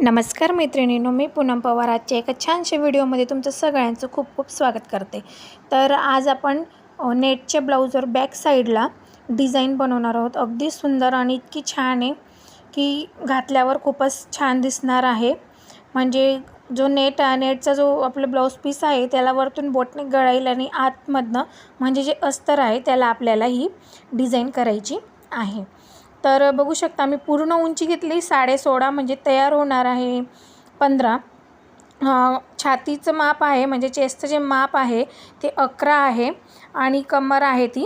नमस्कार मैत्रिणींनो, मी पूनम पवार आजच्या एका छानशा व्हिडिओमध्ये तुमचं सगळ्यांचं खूप खूप स्वागत करते। तर आज आपण नेटच्या ब्लाऊजवर बॅक साईडला डिझाईन बनवणार आहोत। अगदी सुंदर आणि इतकी छान आहे की घातल्यावर खूपच छान दिसणार आहे। म्हणजे जो नेटचा जो आपला ब्लाऊज पीस आहे त्याला वरतून बोटने गळाईल आणि आतमधनं म्हणजे जे अस्तर आहे त्याला आपल्याला ही डिझाईन करायची आहे। तर बघू शकता मी पूर्ण उंची घेतली 16.5 म्हणजे तयार होणार आहे 15। छातीचं माप आहे म्हणजे चेस्टचं जे माप आहे ते 11 आहे आणि कमर आहे ती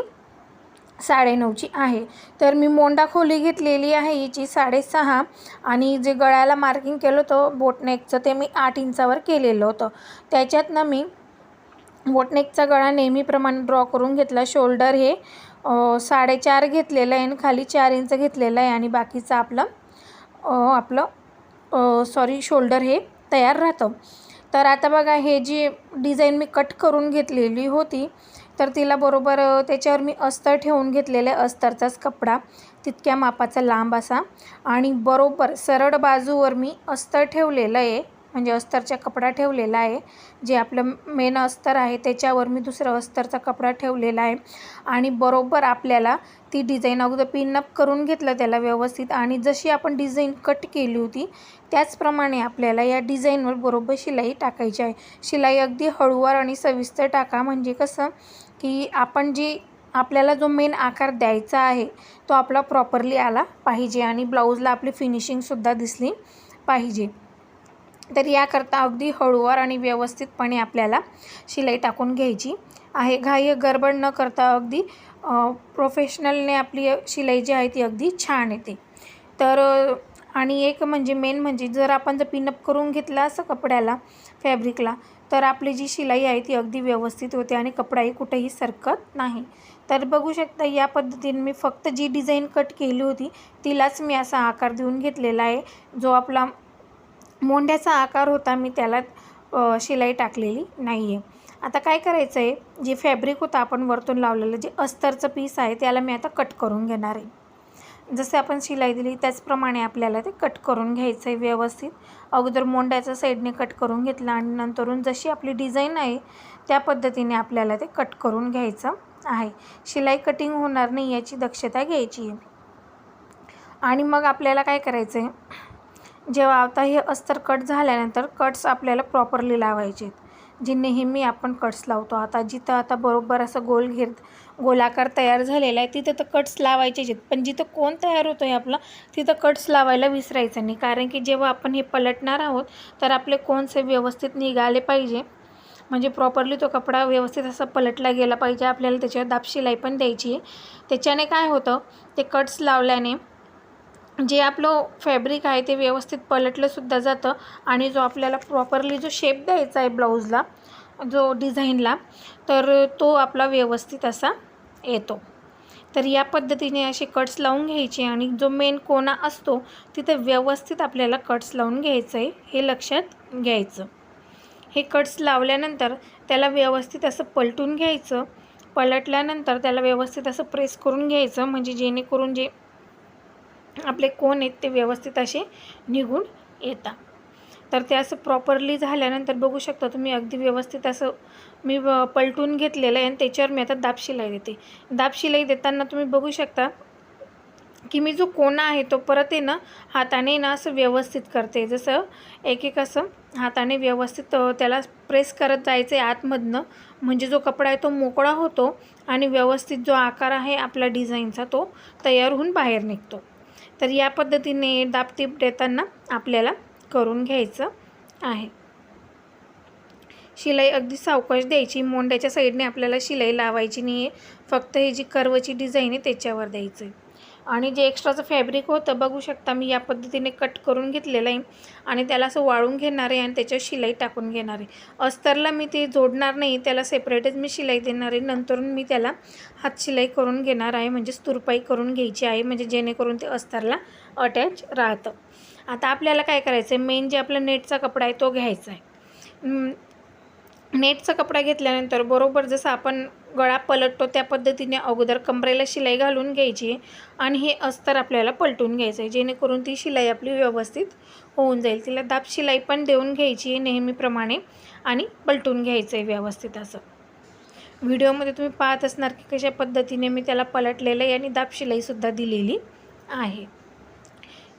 9.5ची आहे। तर मी मोंडा खोली घेतलेली आहे हिची 6.5 आणि जे गळ्याला मार्किंग केलं होतं बोटनेकचं ते मी 8 इंचावर केलेलं होतं। त्याच्यातनं मी बोटनेकचा गळा नेहमीप्रमाणे ड्रॉ करून घेतला। शोल्डर हे 4.5 घेतलेलं आहे आणि खाली 4 इंच घेतलेलं आहे आणि बाकीचं शोल्डर हे तयार राहतं। तर आता बघा हे जी डिझाईन मी कट करून घेतलेली होती तर तिला बरोबर त्याच्यावर मी अस्तर ठेवून घेतलेलं आहे। अस्तरचाच कपडा तितक्या मापाचा लांब असा आणि बरोबर सरळ बाजूवर मी अस्तर ठेवलेलं आहे म्हणजे अस्तरचा कपडा ठेवलेला आहे। जे आपलं मेन अस्तर आहे त्याच्यावर मी दुसरा अस्तरचा कपडा ठेवलेला आहे आणि बरोबर आपल्याला ती डिझाईन अगोदर पिनअप करून घेतलं त्याला व्यवस्थित आणि जशी आपण डिझाईन कट केली होती त्याचप्रमाणे आपल्याला या डिझाईनवर बरोबर शिलाई टाकायची आहे। शिलाई अगदी हळूवार आणि सविस्तर टाका म्हणजे कसं की आपल्याला जो मेन आकार द्यायचा आहे तो आपला प्रॉपरली आला पाहिजे आणि ब्लाऊजला आपली फिनिशिंगसुद्धा दिसली पाहिजे। तर याकरता अगदी हळूवार आणि व्यवस्थितपणे आपल्याला शिलाई टाकून घ्यायची आहे। घाई गडबड न करता अगदी प्रोफेशनलने आपली शिलाई जी आहे ती अगदी छान येते। तर आणि एक म्हणजे मेन म्हणजे जर आपण पिनअप करून घेतला असं कपड्याला फॅब्रिकला तर आपली जी शिलाई आहे ती अगदी व्यवस्थित होते आणि कपडाही कुठेही सरकत नाही। तर बघू शकता या पद्धतीने मी फक्त जी डिझाईन कट केली होती तिलाच मी असा आकार देऊन घेतलेला आहे। जो आपला मोंड्याचा आकार होता मी त्याला शिलाई टाकलेली नाही आहे। आता काय करायचं आहे, जे फॅब्रिक होतं आपण वरतून लावलेलं जे अस्तरचं पीस आहे त्याला मी आता कट करून घेणार आहे। जसे आपण शिलाई दिली त्याचप्रमाणे आपल्याला ते कट करून घ्यायचं आहे व्यवस्थित। अगोदर मोंड्याच्या साईडने कट करून घेतलं आणि नंतरून जशी आपली डिझाईन आहे त्या पद्धतीने आपल्याला ते कट करून घ्यायचं आहे। शिलाई कटिंग होणार नाही याची दक्षता घ्यायची आहे। आणि मग आपल्याला काय करायचं आहे, जेव्हा आता हे अस्तर कट झाल्यानंतर कट्स आपल्याला प्रॉपरली लावायचे आहेत जे नेहमी आपण कट्स लावतो। आता बरोबर असं गोलाकार तयार झालेला आहे तिथं तर कट्स लावायचेच आहेत, पण जिथं कोण तयार होतो आहे आपला तिथं कट्स लावायला विसरायचं नाही। कारण की जेव्हा आपण हे पलटणार आहोत तर आपले कोन्स व्यवस्थित निघाले पाहिजे म्हणजे प्रॉपरली तो कपडा व्यवस्थित असा पलटला गेला पाहिजे। आपल्याला त्याच्यावर दाब शिलाई पण द्यायची आहे। त्याच्याने काय होतं, ते कट्स लावल्याने जे आपलं फॅब्रिक आहे ते व्यवस्थित पलटलंसुद्धा जातं आणि जो आपल्याला प्रॉपरली जो शेप द्यायचा आहे ब्लाऊजला जो डिझाईनला तर तो आपला व्यवस्थित असा येतो। तर या पद्धतीने असे कट्स लावून घ्यायचे आणि जो मेन कोना असतो तिथे व्यवस्थित आपल्याला कट्स लावून घ्यायचं आहे हे लक्षात घ्यायचं। हे कट्स लावल्यानंतर त्याला व्यवस्थित असं पलटून घ्यायचं। पलटल्यानंतर त्याला व्यवस्थित असं प्रेस करून घ्यायचं म्हणजे जेणेकरून जे आपले कोन आहेत ते व्यवस्थित असे निघून येतात। तर ते असं प्रॉपरली झाल्यानंतर बघू शकता तुम्ही अगदी व्यवस्थित असं मी पलटून घेतलेलं आहे आणि त्याच्यावर मी आता दाब शिलाई देते। दाब शिलाई देताना तुम्ही बघू शकता की मी जो कोना आहे तो परत आहे ना हाताने ना असं व्यवस्थित करते। जसं एक असं हाताने व्यवस्थित त्याला प्रेस करत जायचं आहे आतमधनं म्हणजे जो कपडा आहे तो मोकळा होतो आणि व्यवस्थित जो आकार आहे आपला डिझाईनचा तो तयार होऊन बाहेर निघतो। तर या पद्धतीने दाब टीप देताना आपल्याला करून घ्यायचं आहे। शिलाई अगदी सावकाश द्यायची, मोंड्याच्या साईडने आपल्याला शिलाई लावायची नाही आहे, फक्त ही जी कर्वची डिझाईन आहे त्याच्यावर द्यायचं आहे। आणि जे एक्स्ट्राचं फॅब्रिक होतं बघू शकता मी या पद्धतीने कट करून घेतलेलं आहे आणि त्याला असं वाळून घेणार आहे आणि त्याच्यावर शिलाई टाकून घेणार आहे। अस्तरला मी ते जोडणार नाही, त्याला सेपरेटच मी शिलाई देणार आहे। नंतरून मी त्याला हात शिलाई करून घेणार आहे म्हणजे तुरपाई करून घ्यायची आहे म्हणजे जेणेकरून ते अस्तरला अटॅच राहतं। आता आपल्याला काय करायचं आहे, मेन जे आपला नेटचा कपडा आहे तो घ्यायचा आहे। नेटचा कपडा घेतल्यानंतर बरोबर जसं आपण गळा पलटतो त्या पद्धतीने अगोदर कमरेला शिलाई घालून घ्यायची आणि हे अस्तर आपल्याला पलटून घ्यायचं आहे, जेणेकरून ती शिलाई आपली व्यवस्थित होऊन जाईल. तिला दाब शिलाई पण देऊन घ्यायची आहे नेहमीप्रमाणे आणि पलटून घ्यायचं आहे व्यवस्थित असं. व्हिडिओमध्ये तुम्ही पाहत असणार की कशा पद्धतीने मी त्याला पलटलेलं आहे आणि दाब शिलाईसुद्धा दिलेली आहे.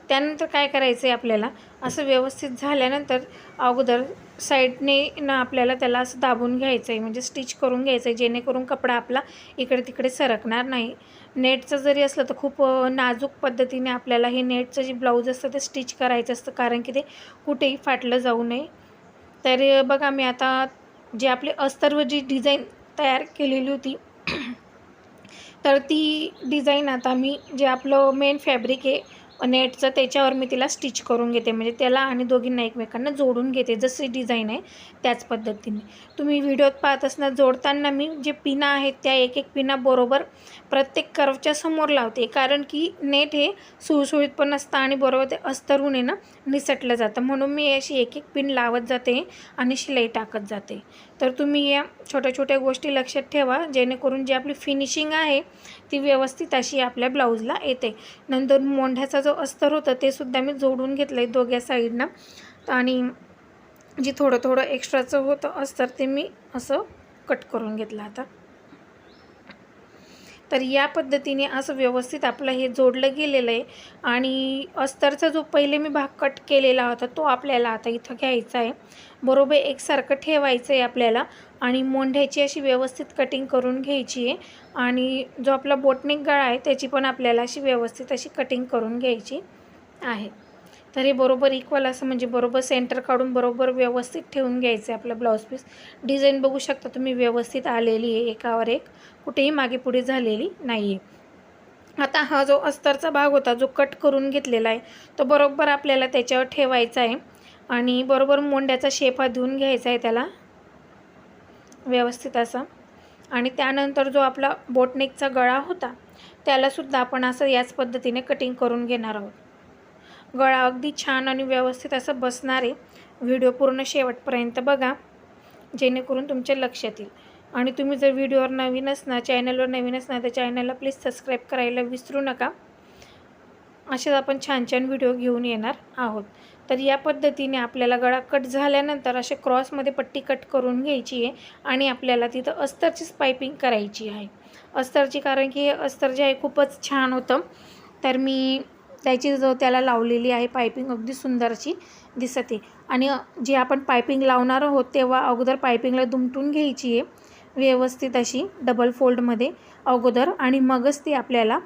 त्यानंतर काय करायचं आहे आपल्याला, असं व्यवस्थित झाल्यानंतर अगोदर साईडने आपल्याला त्याला असं दाबून घ्यायचं आहे, म्हणजे स्टिच करून घ्यायचं आहे, जेणेकरून कपडा आपला इकडे तिकडे सरकणार नाही. नेटचं जरी असलं तर खूप नाजूक पद्धतीने आपल्याला हे नेटचं जे ब्लाऊज असतं ते स्टिच करायचं असतं, कारण की ते कुठेही फाटलं जाऊ नये. तर बघा मी आता जे आपले अस्तरवर जी डिझाईन तयार केलेली होती तर ती डिझाईन आता मी जे आपलं मेन फॅब्रिक आहे नेटचं त्याच्यावर मी तिला स्टिच करून घेते, म्हणजे त्याला आणि दोघींना एकमेकांना जोडून घेते. जशी डिझाईन आहे त्याच पद्धतीने तुम्ही व्हिडिओत पाहत असणार. जोडताना मी जे पिना आहेत त्या एक एक पिना बरोबर प्रत्येक कर्वच्या समोर लावते, कारण की नेट हे सुळसुळीत पण असतं आणि बरोबर ते अस्तरून आहे ना निसटलं जातं, म्हणून मी अशी एक एक पिन लावत जाते आणि शिलाई टाकत जाते. तर तुम्ही या छोट्या छोट्या गोष्टी लक्षात ठेवा, जेणेकरून जी आपली फिनिशिंग आहे ती व्यवस्थित अशी आपल्या ब्लाऊजला येते. नंतर मोंढ्याचा जो अस्तर होतं ते सुद्धा मी जोडून घेतलं आहे दोघ्या साईडनं, आणि जे थोडं थोडं एक्स्ट्राचं होतं अस्तर ते मी असं कट करून घेतलं आता. तर या पद्धतीने असं व्यवस्थित आपलं हे जोडलं गेलेलं आहे. आणि अस्तरचा जो पहिले मी भाग कट केलेला होता तो आपल्याला आता इथं घ्यायचा आहे, बरोबर एकसारखं ठेवायचं आहे आपल्याला आणि मोंढ्याची अशी व्यवस्थित कटिंग करून घ्यायची आहे. आणि जो आपला बोटनेक गळा आहे त्याची पण आपल्याला अशी व्यवस्थित अशी कटिंग करून घ्यायची आहे. तर हे बरोबर इक्वल असं म्हणजे बरोबर सेंटर काढून बरोबर व्यवस्थित ठेवून घ्यायचं आहे आपलं ब्लाऊज पीस. डिझाईन बघू शकता तुम्ही व्यवस्थित आलेली आहे, एकावर एक कुठेही मागे पुढे झालेली नाही आहे. आता हा जो अस्तरचा भाग होता जो कट करून घेतलेला आहे तो बरोबर आपल्याला त्याच्यावर ठेवायचा आहे आणि बरोबर मोंड्याचा शेप हा देऊन घ्यायचा आहे त्याला व्यवस्थित असा. आणि त्यानंतर जो आपला बोटनेकचा गळा होता त्यालासुद्धा आपण असं याच पद्धतीने कटिंग करून घेणार आहोत. गळा अगदी छान आणि व्यवस्थित असं बसणार आहे. व्हिडिओ पूर्ण शेवटपर्यंत बघा, जेणेकरून तुमच्या लक्षात येईल. आणि तुम्ही जर व्हिडिओवर नवीन असणार, चॅनलवर नवीन असणार तर चॅनलला प्लीज सबस्क्राईब करायला विसरू नका. असेच आपण छान छान व्हिडिओ घेऊन येणार आहोत. तर या पद्धतीने आपल्याला गळा कट झाल्यानंतर असे क्रॉसमध्ये पट्टी कट करून घ्यायची आहे आणि आपल्याला तिथं अस्तरचीच पायपिंग करायची आहे अस्तरची, कारण की हे अस्तर जे आहे खूपच छान होतं. तर मी त्याची जो त्याला लावलेली आहे पायपिंग अगदी सुंदर अशी दिसते. आणि जी आपण पायपिंग लावणार आहोत तेव्हा अगोदर पायपिंगला दुमटून घ्यायची आहे व्यवस्थित अशी डबल फोल्डमध्ये अगोदर, आणि मगच ती आपल्याला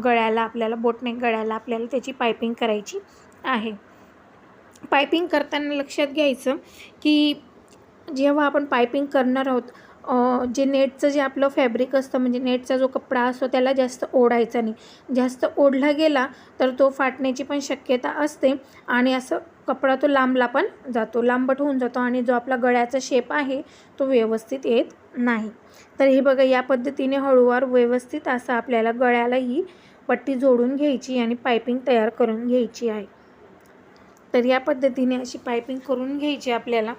गळ्याला आपल्याला बोटनेक गळ्याला आपल्याला त्याची पायपिंग करायची आहे. पायपिंग करताना लक्षात घ्यायचं की जेव्हा आपण पायपिंग करणार आहोत जे नेटचं जे आपलं फॅब्रिक असतं म्हणजे नेटचा जो कपडा असतो त्याला जास्त ओढायचा नाही. जास्त ओढला गेला तर तो फाटण्याची पण शक्यता असते आणि असं कपडा तो लांबला पण जातो, लांबट होऊन जातो आणि जो आपला गळ्याचा शेप आहे तो व्यवस्थित येत नाही. तर हे बघा या पद्धतीने हळूवार व्यवस्थित असं आपल्याला गळ्याला ही पट्टी जोडून घ्यायची आणि पायपिंग तयार करून घ्यायची आहे. तर या पद्धतीने अशी पायपिंग करून घ्यायची आपल्याला.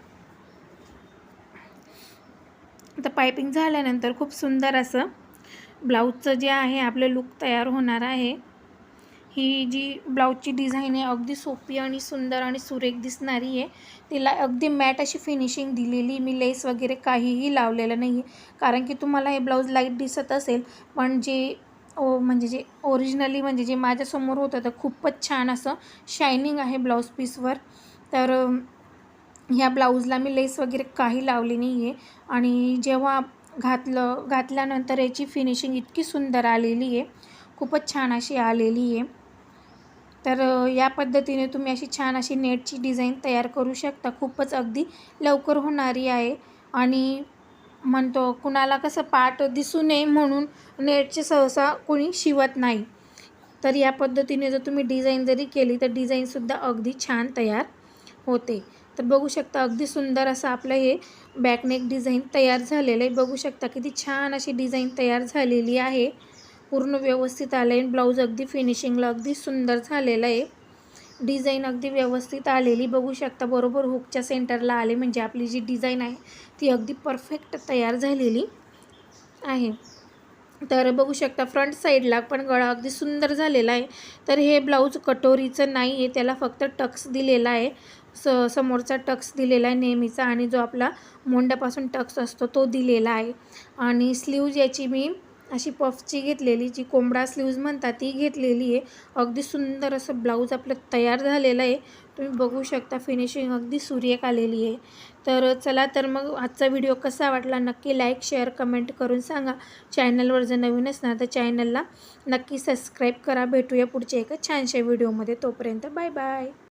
आता पायपिंग झाल्यानंतर खूप सुंदर असं ब्लाऊजचं जे आहे आपलं लुक तयार होणार आहे. ही जी ब्लाऊजची डिझाईन आहे अगदी सोपी आणि सुंदर आणि सुरेख दिसणारी आहे. तिला अगदी मॅट अशी फिनिशिंग दिलेली, मी लेस वगैरे काहीही लावलेलं नाही आहे, कारण की तुम्हाला हे ब्लाऊज लाईट दिसत असेल पण जे म्हणजे जे ओरिजिनली म्हणजे जे माझ्यासमोर होतं तर खूपच छान असं शायनिंग आहे ब्लाऊज पीसवर. तर ह्या ब्लाऊजला मी लेस वगैरे काही लावली नाही आहे आणि जेव्हा घातल्यानंतर याची फिनिशिंग इतकी सुंदर आलेली आहे, खूपच छान अशी आलेली आहे. तर या पद्धतीने तुम्ही अशी छान अशी नेटची डिझाईन तयार करू शकता. खूपच अगदी लवकर होणारी आहे आणि म्हणतो कुणाला कसं पाठ दिसू नये म्हणून नेटचे सहसा कोणी शिवत नाही. तर या पद्धतीने जर तुम्ही डिझाईन जरी केली तर डिझाईनसुद्धा अगदी छान तयार होते. तर बघू शकता अगदी सुंदर असं आपलं हे बॅकनेक डिझाईन तयार झालेलं आहे. बघू शकता किती छान अशी डिझाईन तयार झालेली आहे, पूर्ण व्यवस्थित आलं आहे. ब्लाऊज अगदी फिनिशिंगला अगदी सुंदर झालेलं आहे, डिझाईन अगदी व्यवस्थित आलेली बघू शकता. बरोबर हुकच्या सेंटरला आले म्हणजे आपली जी डिझाईन आहे ती अगदी परफेक्ट तयार झालेली आहे. तर बघू शकता फ्रंट साईडला पण गळा अगदी सुंदर झालेला आहे. तर हे ब्लाऊज कटोरीचं नाही आहे, त्याला फक्त टक्स दिलेला आहे. समोरचा टक्स दिलेला आहे नेहमीचा आणि जो आपला मोंड्यापासून टक्स असतो तो दिलेला आहे. आणि स्लीव्ज याची मी अशी पफची घेतलेली, जी कोंबडा स्लीव्ज म्हणतात ती घेतलेली आहे. अगदी सुंदर असं ब्लाऊज आपलं तयार झालेलं आहे. तुम्ही बघू शकता फिनिशिंग अगदी सुरेख आलेली आहे. तर चला तर मग आजचा व्हिडिओ कसा वाटला नक्की लाईक, शेअर, कमेंट करून सांगा. चॅनलवर जर नवीन असणार तर चॅनलला नक्की सबस्क्राईब करा. भेटूया पुढच्या एका छानशा व्हिडिओमध्ये. तोपर्यंत बाय बाय.